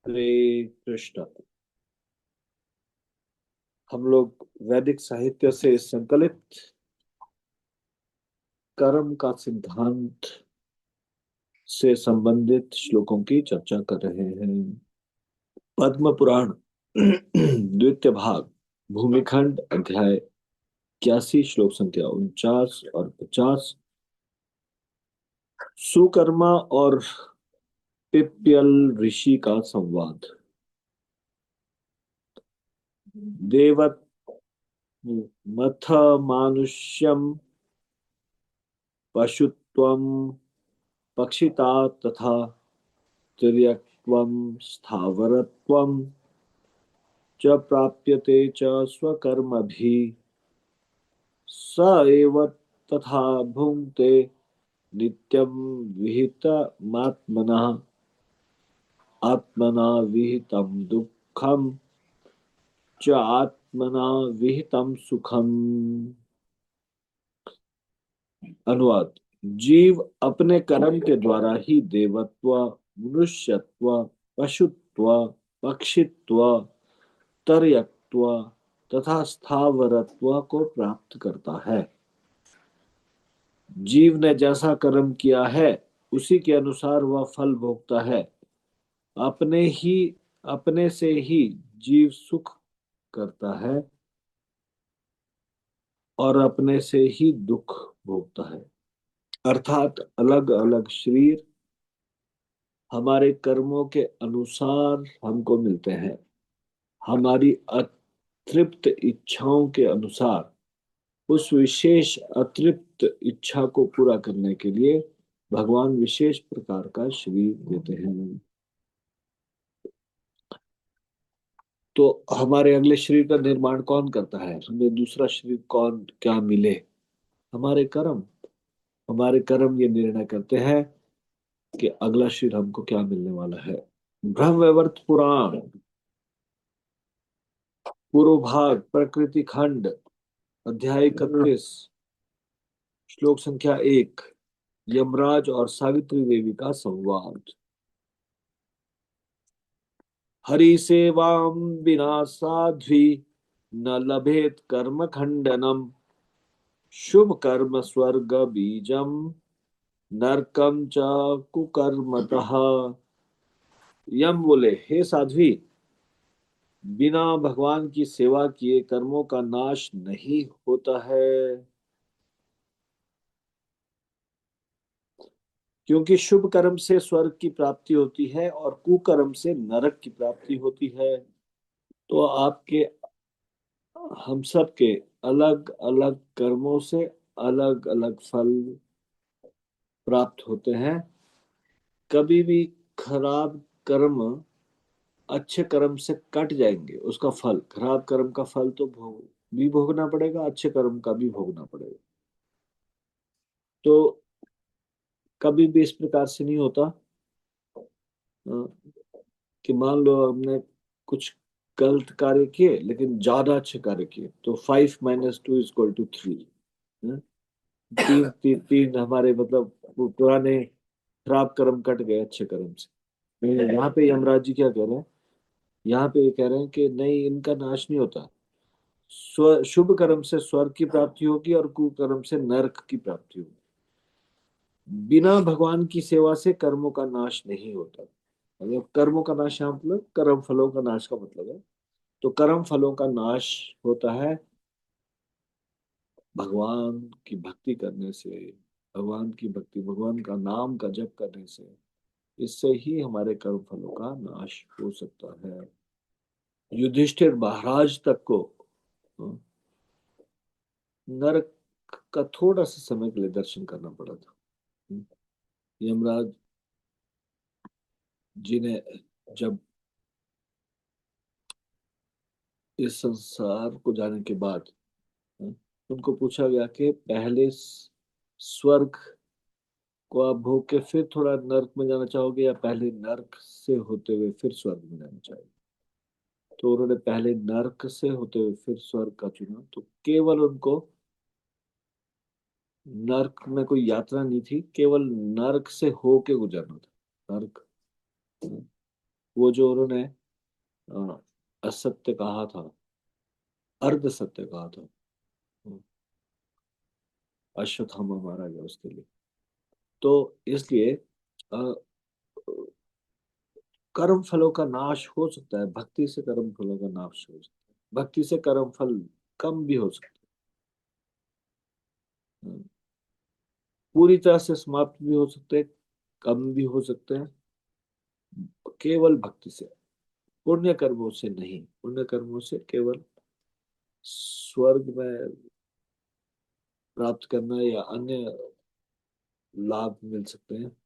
हरे कृष्ण। हम लोग वैदिक साहित्य से संकलित कर्म का सिद्धांत से संबंधित श्लोकों की चर्चा कर रहे हैं। पद्म पुराण द्वितीय भाग, भूमिखंड, अध्याय 81, श्लोक संख्या 49 और 50। सुकर्मा और पिप्यल ऋषि का संवाद। देवत मथ मानुष्यम पशुत्वम पक्षिता तथा तिर्यक्त्वं स्थावरत्वं च प्राप्यते च स्वकर्मभिः स एव तथा भुङ्क्ते नित्यं विहितमात्मनः आत्मना विहितं दुःखं च आत्मना विहितं सुखम्। अनुवाद। जीव अपने कर्म के द्वारा ही देवत्व, मनुष्यत्व, पशुत्व, पक्षित्व, तर्यत्व तथा स्थावरत्व को प्राप्त करता है। जीव ने जैसा कर्म किया है उसी के अनुसार वह फल भोगता है। अपने ही अपने से ही जीव सुख करता है और अपने से ही दुख भोगता है। अर्थात अलग अलग शरीर हमारे कर्मों के अनुसार हमको मिलते हैं। हमारी अतृप्त इच्छाओं के अनुसार उस विशेष अतृप्त इच्छा को पूरा करने के लिए भगवान विशेष प्रकार का शरीर देते हैं। तो हमारे अगले शरीर का निर्माण कौन करता है? हमें दूसरा शरीर कौन क्या मिले? हमारे कर्म। हमारे कर्म ये निर्णय करते हैं कि अगला शरीर हमको क्या मिलने वाला है। ब्रह्मवैवर्त पुराण पूर्व भाग, प्रकृति खंड, अध्याय 31, श्लोक संख्या 1। यमराज और सावित्री देवी का संवाद। हरि सेवाम बिना साध्वी न लभेत कर्म खंडनम शुभ कर्म स्वर्ग बीजम नरकम च कुकर्मतः। यम बोले, हे साध्वी, बिना भगवान की सेवा किए कर्मों का नाश नहीं होता है, क्योंकि शुभ कर्म से स्वर्ग की प्राप्ति होती है और कुकर्म से नरक की प्राप्ति होती है। तो आपके हम सब के अलग अलग कर्मों से अलग अलग फल प्राप्त होते हैं। कभी भी खराब कर्म अच्छे कर्म से कट जाएंगे, उसका फल, खराब कर्म का फल तो भोगना पड़ेगा, अच्छे कर्म का भी भोगना पड़ेगा। तो कभी भी इस प्रकार से नहीं होता कि मान लो हमने कुछ गलत कार्य किए लेकिन ज्यादा अच्छे कार्य किए, तो 5 - 2 = 3। तीन हमारे मतलब वो पुराने खराब कर्म कट गए अच्छे कर्म से। यहाँ पे यमराज जी क्या कह रहे हैं? यहाँ पे ये कह रहे हैं कि नहीं, इनका नाश नहीं होता। शुभ कर्म से स्वर्ग की प्राप्ति होगी और कुकर्म से नरक की प्राप्ति होगी। बिना भगवान की सेवा से कर्मों का नाश नहीं होता। मतलब कर्मों का नाश यहाँ मतलब कर्म फलों का नाश का मतलब है। तो कर्म फलों का नाश होता है भगवान की भक्ति करने से। भगवान की भक्ति, भगवान का नाम का जप करने से, इससे ही हमारे कर्म फलों का नाश हो सकता है। युधिष्ठिर महाराज तक को अ, नरक का थोड़ा सा समय के लिए दर्शन करना पड़ा था। यमराज जी ने जब इस संसार को जाने के बाद उनको पूछा गया कि पहले स्वर्ग को आप भोग के फिर थोड़ा नर्क में जाना चाहोगे या पहले नर्क से होते हुए फिर स्वर्ग में जाना चाहोगे? तो उन्होंने पहले नर्क से होते हुए फिर स्वर्ग का चुना। तो केवल उनको नर्क में कोई यात्रा नहीं थी, केवल नर्क से होके गुजरना था। नर्क वो जो उन्होंने असत्य कहा था, अर्ध सत्य कहा था, अश्वत्थामा मारा गया उसके लिए। तो इसलिए अ, कर्म फलों का नाश हो सकता है, भक्ति से कर्म फलों का नाश हो सकता है, भक्ति से कर्म फल कम भी हो सकते हैं, पूरी तरह से समाप्त भी हो सकते हैं, कम भी हो सकते हैं, केवल भक्ति से, पुण्य कर्मों से नहीं। पुण्य कर्मों से केवल स्वर्ग में प्राप्त करना या अन्य लाभ मिल सकते हैं।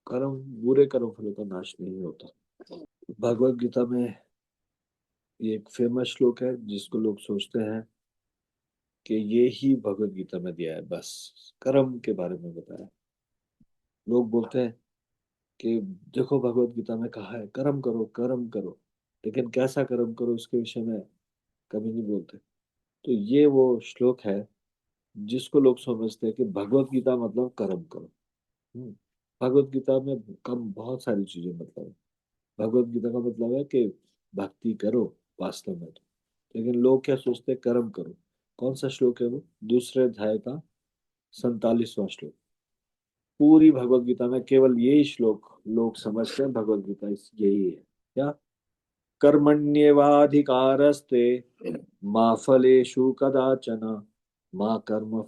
कर्म, बुरे कर्म फलों का नाश नहीं होता। भगवत गीता में ये एक फेमस श्लोक है जिसको लोग सोचते हैं कि ये ही भगवत गीता में दिया है, बस कर्म के बारे में बताया। लोग बोलते हैं कि देखो भगवत गीता में कहा है कर्म करो कर्म करो, लेकिन कैसा कर्म करो इसके विषय में कभी नहीं बोलते। तो ये वो श्लोक है जिसको लोग समझते हैं कि भगवत गीता मतलब कर्म करो। हम्म, भगवत गीता में कम बहुत सारी चीजें मतलब है। भगवत गीता का मतलब है कि भक्ति करो वास्तव में तो। लेकिन लोग क्या सोचते हैं, कर्म करो। कौन सा श्लोक है वो? दूसरे अध्याय का 47वां श्लोक। पूरी भगवत गीता में केवल यही श्लोक लोग समझते हैं भगवत गीता यही है क्या? कर्मण्येवाधिकारस्ते मा फलेषु कदाचन मा कर्म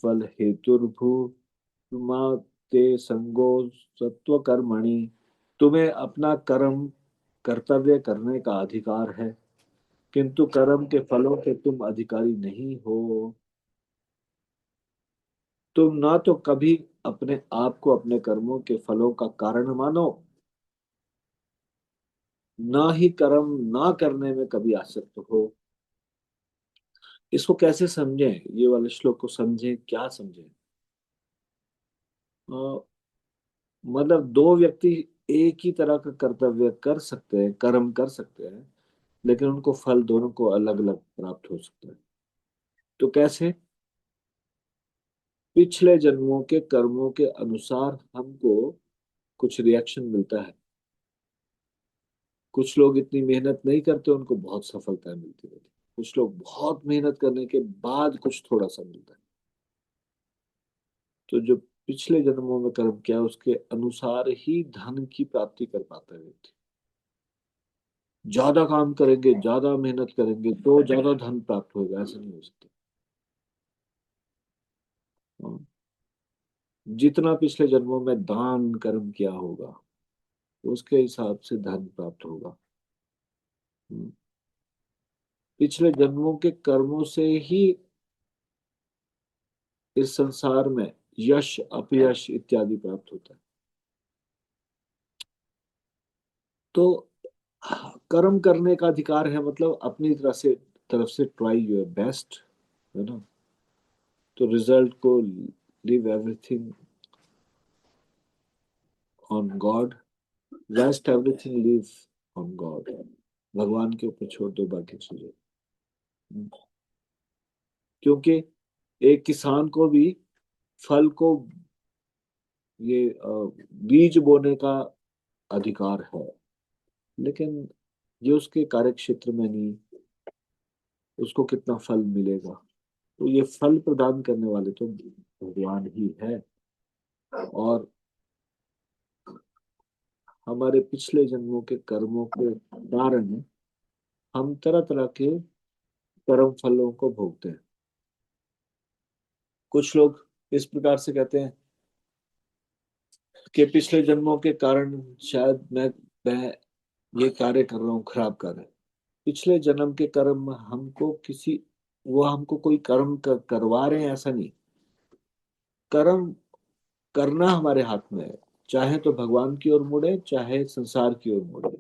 फल हेतुर्भु मा ते संगो सत्व कर्मणि। तुम्हें अपना कर्म कर्तव्य करने का अधिकार है, किंतु कर्म के फलों के तुम अधिकारी नहीं हो। तुम ना तो कभी अपने आप को अपने कर्मों के फलों का कारण मानो, ना ही कर्म ना करने में कभी आसक्त हो। इसको कैसे समझें? ये वाले श्लोक को समझें, क्या समझें? मतलब दो व्यक्ति एक ही तरह का कर्तव्य कर सकते हैं, कर्म कर सकते हैं, लेकिन उनको फल दोनों को अलग अलग प्राप्त हो सकता है। तो कैसे? पिछले जन्मों के कर्मों के अनुसार हमको कुछ रिएक्शन मिलता है। कुछ लोग इतनी मेहनत नहीं करते, उनको बहुत सफलता मिलती रहती है। कुछ लोग बहुत मेहनत करने के बाद कुछ थोड़ा सा मिलता है। तो जो पिछले जन्मों में कर्म किया उसके अनुसार ही धन की प्राप्ति कर पाता है व्यक्ति। ज्यादा काम करेंगे, ज्यादा मेहनत करेंगे तो ज्यादा धन प्राप्त होगा, ऐसा नहीं हो सकता। हाँ। जितना पिछले जन्मों में दान कर्म किया होगा उसके हिसाब से धन प्राप्त होगा। हम्म। पिछले जन्मों के कर्मों से ही इस संसार में यश अपयश इत्यादि प्राप्त होता है। तो कर्म करने का अधिकार है, मतलब अपनी तरफ से ट्राई योर बेस्ट, है ना? तो रिजल्ट को leave everything on God, rest everything leave on God. भगवान के ऊपर छोड़ दो बाकी चीजें। क्योंकि एक किसान को भी फल को, ये बीज बोने का अधिकार है, लेकिन ये उसके कार्य क्षेत्र में नहीं, उसको कितना फल मिलेगा। तो ये फल प्रदान करने वाले तो भगवान ही है। और हमारे पिछले जन्मों के कर्मों के कारण हम तरह तरह के कर्म फलों को भोगते हैं। कुछ लोग इस प्रकार से कहते हैं कि पिछले जन्मों के कारण शायद मैं ये कार्य कर रहा हूँ, खराब कार्य। पिछले जन्म के कर्म हमको किसी, वो हमको कोई कर्म करवा रहे हैं ऐसा नहीं। कर्म करना हमारे हाथ में है, चाहे तो भगवान की ओर मुड़े चाहे संसार की ओर मुड़े।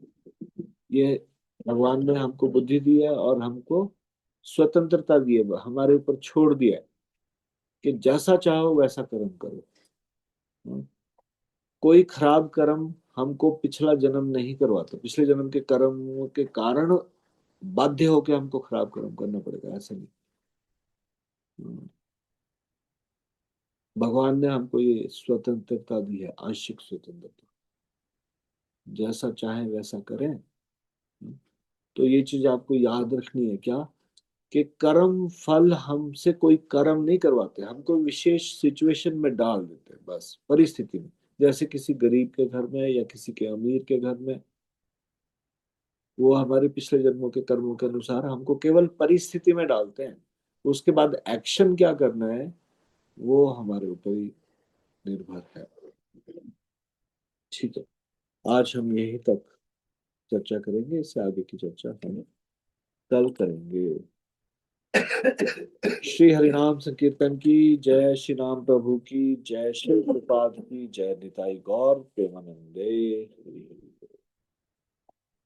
ये भगवान ने हमको बुद्धि दी है और हमको स्वतंत्रता दी है, हमारे ऊपर छोड़ दिया है कि जैसा चाहो वैसा कर्म करो। हम्म। कोई खराब कर्म हमको पिछला जन्म नहीं करवाता, पिछले जन्म के कर्म के कारण बाध्य होकर हमको खराब कर्म करना पड़ेगा, ऐसा नहीं। हम्म। भगवान ने हमको ये स्वतंत्रता दी है, आंशिक स्वतंत्रता। जैसा चाहे वैसा करें। तो ये चीज आपको याद रखनी है क्या, कि कर्म फल हमसे कोई कर्म नहीं करवाते, हमको विशेष सिचुएशन में डाल देते हैं, बस परिस्थिति में। जैसे किसी गरीब के घर में या किसी के अमीर के घर में, वो हमारे पिछले जन्मों के कर्मों के अनुसार हमको केवल परिस्थिति में डालते हैं। उसके बाद एक्शन क्या करना है वो हमारे ऊपर ही निर्भर है। ठीक है, आज हम यहीं तक चर्चा करेंगे, इससे आगे की चर्चा हम कल करेंगे। श्री हरिनाम संकीर्तन की जय, श्री राम प्रभु की जय, श्री प्रपाद की जय, निताई गौर प्रेमानंदे।